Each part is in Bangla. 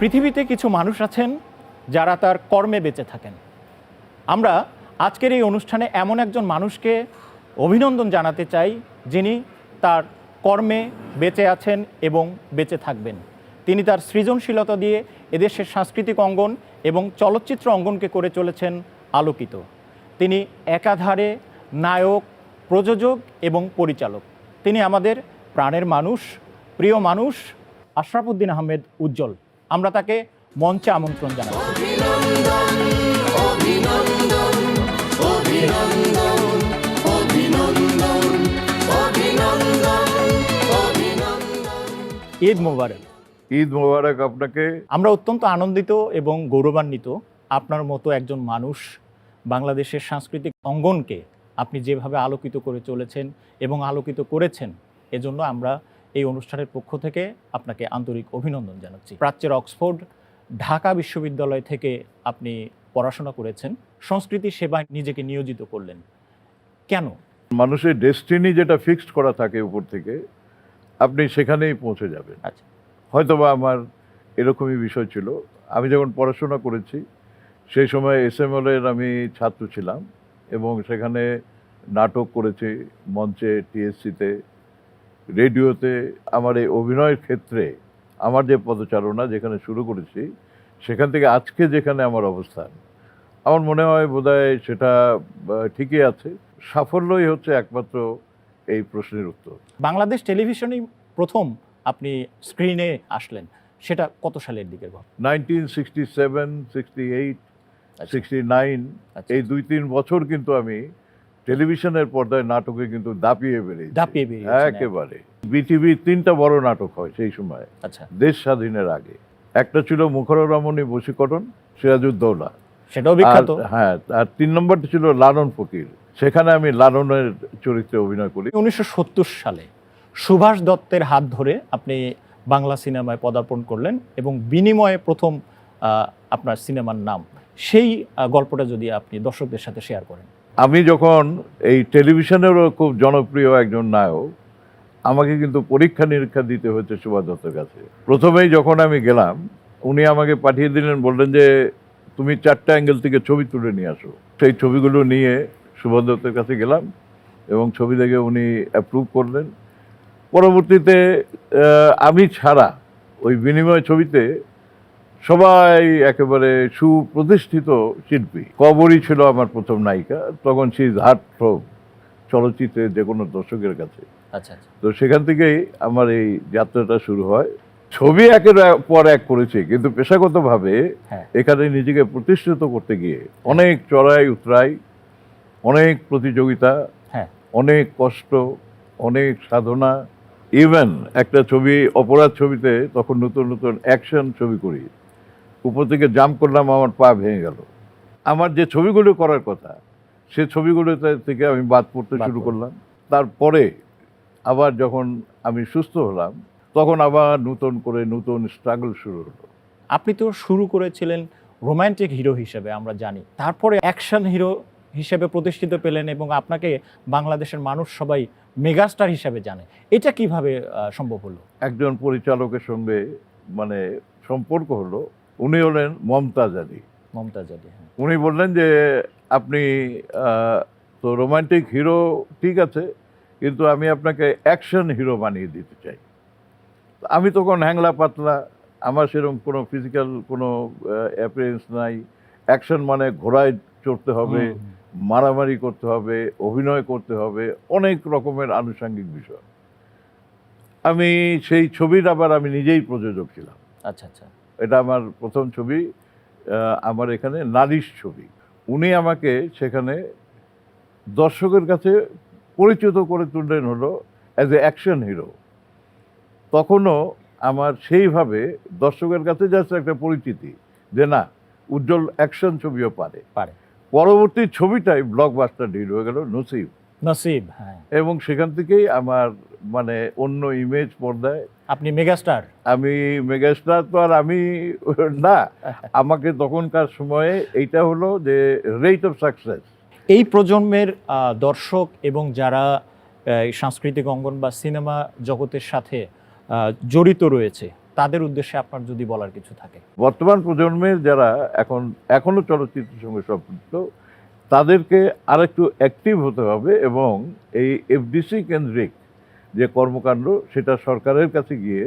পৃথিবীতে কিছু মানুষ আছেন যারা তার কর্মে বেঁচে থাকেন। আমরা আজকের এই অনুষ্ঠানে এমন একজন মানুষকে অভিনন্দন জানাতে চাই যিনি তার কর্মে বেঁচে আছেন এবং বেঁচে থাকবেন। তিনি তার সৃজনশীলতা দিয়ে এদেশের সাংস্কৃতিক অঙ্গন এবং চলচ্চিত্র অঙ্গনকে করে চলেছেন আলোকিত। তিনি একাধারে নায়ক, প্রযোজক এবং পরিচালক। তিনি আমাদের প্রাণের মানুষ, প্রিয় মানুষ আশরাফ উদ্দিন আহমেদ উজ্জ্বল। আমরা তাকে মঞ্চে আমন্ত্রণ জানাই। ঈদ মোবারক। ঈদ মোবারক আপনাকে। আমরা অত্যন্ত আনন্দিত এবং গৌরবান্বিত আপনার মতো একজন মানুষ বাংলাদেশের সাংস্কৃতিক অঙ্গনকে আপনি যেভাবে আলোকিত করে চলেছেন এবং আলোকিত করেছেন, এজন্য আমরা এই অনুষ্ঠানের পক্ষ থেকে আপনাকে আন্তরিক অভিনন্দন জানাচ্ছি। প্রাচ্যের অক্সফোর্ড, ঢাকা বিশ্ববিদ্যালয় থেকে আপনি পড়াশোনা করেছেন, সংস্কৃতি সেবায় নিজেকে নিয়োজিত করলেন। কেন? মানুষের ডেস্টিনি যেটা ফিক্সড করা থাকে উপর থেকে, আপনি সেখানেই পৌঁছে যাবেন। আচ্ছা, হয়তোবা আমার এরকমই বিষয় ছিল। আমি যখন পড়াশোনা করেছি সেই সময় এসএমএলের আমি ছাত্র ছিলাম এবং সেখানে নাটক করেছি, মঞ্চে, টিএসসিতে, রেডিওতে। আমার এই অভিনয়ের ক্ষেত্রে আমার যে পদচারণা যেখানে শুরু করেছি, সেখান থেকে আজকে যেখানে আমার অবস্থান, আমার মনে হয় বোধহয় সেটা ঠিকই আছে। সাফল্যই হচ্ছে একমাত্র এই প্রশ্নের উত্তর। বাংলাদেশ টেলিভিশনেই প্রথম আপনি স্ক্রিনে আসলেন, সেটা কত সালের দিকের ঘটনা? 1967, 68, 69, আচ্ছা। এই 2-3 বছর কিন্তু আমি টেলিভিশনের পর্দায় নাটকে কিন্তু দাপিয়ে বেরিয়েছি। একেবারে বিটিভি 3টা বড় নাটক হয় সেই সময়। আচ্ছা, দেশ স্বাধীনের আগে। একটা ছিল মুখর রমণী বশীকরণ, সিরাজউদ্দৌলা, সেটাও বিখ্যাত। হ্যাঁ, আর 3 নম্বরটা ছিল লালন ফকির। সেখানে আমি লালনের চরিত্রে অভিনয় করি। 1970 সালে সুভাষ দত্তের হাত ধরে আপনি বাংলা সিনেমায় পদার্পণ করলেন এবং বিনিময়ে প্রথম আপনার সিনেমার নাম, সেই গল্পটা যদি আপনি দর্শকদের সাথে শেয়ার করেন। আমি যখন এই টেলিভিশনেরও খুব জনপ্রিয় একজন নায়ক, আমাকে কিন্তু পরীক্ষা নিরীক্ষা দিতে হয়েছে সুভাষ দত্তের কাছে। প্রথমেই যখন আমি গেলাম, উনি আমাকে পাঠিয়ে দিলেন, বললেন যে তুমি 4টা অ্যাঙ্গেল থেকে ছবি তুলে নিয়ে আসো। সেই ছবিগুলো নিয়ে সুভাষ দত্তের কাছে গেলাম এবং ছবি দেখে উনি অ্যাপ্রুভ করলেন। পরবর্তীতে আমি ছাড়া ওই বিনিময় ছবিতে সবাই একেবারে সুপ্রতিষ্ঠিত শিল্পী। কবরী ছিল আমার প্রথম নায়িকা, তখন সে হার্টথ্রব চলচ্চিত্রে যে কোনো দর্শকের কাছে। আচ্ছা, তো সেখান থেকেই আমার এই যাত্রাটা শুরু হয়। ছবি একের পর এক করেছি, কিন্তু পেশাগতভাবে এখানে নিজেকে প্রতিষ্ঠিত করতে গিয়ে অনেক চড়াই উতরাই, অনেক প্রতিযোগিতা, অনেক কষ্ট, অনেক সাধনা। ইভেন একটা ছবি, অপরাধ ছবিতে, তখন নতুন নতুন অ্যাকশন ছবি করি, উপর থেকে জাম্প করলাম, আমার পা ভেঙে গেল। আমার যে ছবিগুলো করার কথা, সে ছবিগুলো থেকে আমি বাদ পড়তে শুরু করলাম। তারপরে আবার যখন আমি সুস্থ হলাম, তখন আবার নতুন করে নতুন স্ট্রাগল শুরু হলো। আপনি তো শুরু করেছিলেন রোমান্টিক হিরো হিসেবে, আমরা জানি, তারপরে অ্যাকশন হিরো হিসেবে প্রতিষ্ঠিত পেলেন এবং আপনাকে বাংলাদেশের মানুষ সবাই মেগাস্টার হিসেবে জানে। এটা কিভাবে সম্ভব হলো? একজন পরিচালকের সঙ্গে মানে সম্পর্ক হলো, উনি হলেন মমতাজ আলী। মমতাজ আলী, হ্যাঁ। উনি বললেন যে আপনি তো রোমান্টিক হিরো ঠিক আছে, কিন্তু আমি আপনাকে অ্যাকশন হিরো বানিয়ে দিতে চাই। আমি তখন হ্যাংলা পাতলা, আমার সেরকম কোনো ফিজিক্যাল কোনো অ্যাপিয়ারেন্স নাই। অ্যাকশন মানে ঘোড়ায় চড়তে হবে, মারামারি করতে হবে, অভিনয় করতে হবে, অনেক রকমের আনুষঙ্গিক বিষয়। আমি সেই ছবির আবার আমি নিজেই প্রযোজক ছিলাম। আচ্ছা আচ্ছা, এটা আমার প্রথম ছবি, আমার এখানে নালিশ ছবি। উনি আমাকে সেখানে দর্শকের কাছে পরিচিত করে তুললেন হলো অ্যাজ এ অ্যাকশন হিরো। তখনও আমার সেইভাবে দর্শকের কাছে জাস্ট একটা পরিচিতি যে না, উজ্জ্বল অ্যাকশন ছবিও পারে। পরবর্তী ছবিটাই ব্লকবাস্টার হিট হয়ে গেল নসিব, হ্যাঁ। এবং সেখান থেকেই আমার মানে অন্য ইমেজ পর্দায়। আপনি মেগাস্টার। আমি মেগাস্টার তো আর আমি না, আমাকে তখনকার সময়ে এইটা হলো যে রেট অফ সাকসেস। এই প্রজন্মের দর্শক এবং যারা সাংস্কৃতিক অঙ্গন বা সিনেমা জগতের সাথে জড়িত রয়েছে, তাদের উদ্দেশ্যে আপনার যদি বলার কিছু থাকে। বর্তমান প্রজন্মের যারা এখনো চলচ্চিত্রের সঙ্গে সম্পৃক্ত, তাদেরকে আরেকটু অ্যাক্টিভ হতে হবে এবং এই এফডিসি কেন্দ্রিক যে কর্মকাণ্ড, সেটা সরকারের কাছে গিয়ে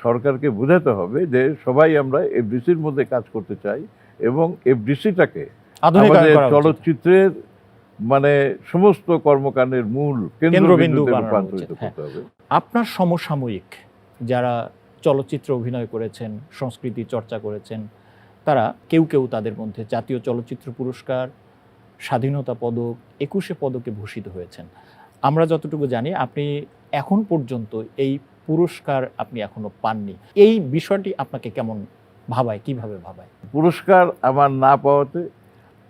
সরকারকে বোঝাতে হবে যে সবাই আমরা এফডিসির মধ্যে কাজ করতে চাই এবং এফডিসিটাকে আমাদের চলচ্চিত্রের মানে সমস্ত কর্মকাণ্ডের মূল কেন্দ্রবিন্দুতে রূপান্তরিত করতে হবে। আপনার সমসাময়িক যারা চলচ্চিত্রে অভিনয় করেছেন, সংস্কৃতি চর্চা করেছেন, তারা কেউ কেউ তাদের মধ্যে জাতীয় চলচ্চিত্র পুরস্কার, স্বাধীনতা পদক, 21 পদকে ভূষিত হয়েছেন। আমরা যতটুকু জানি আপনি এখন পর্যন্ত এই পুরস্কার আপনি এখনো পাননি। এই বিষয়টি আপনাকে কেমন ভাবায়, কিভাবে ভাবায়? পুরস্কার আমার না পাওয়াতে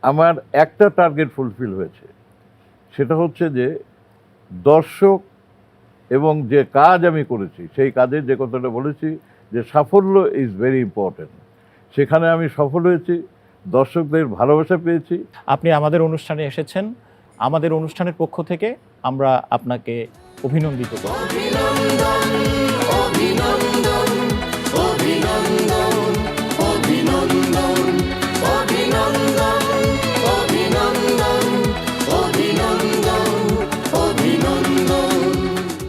আমার একটা টার্গেট ফুলফিল হয়েছে, সেটা হচ্ছে যে দর্শক এবং যে কাজ আমি করেছি সেই কাজের যে কথাটা বলেছি যে সাফল্য ইজ ভেরি ইম্পর্টেন্ট, সেখানে আমি সফল হয়েছি, দর্শকদের ভালোবাসা পেয়েছি। আপনি আমাদের অনুষ্ঠানে এসেছেন, আমাদের অনুষ্ঠানের পক্ষ থেকে আমরা আপনাকে অভিনন্দিত করি।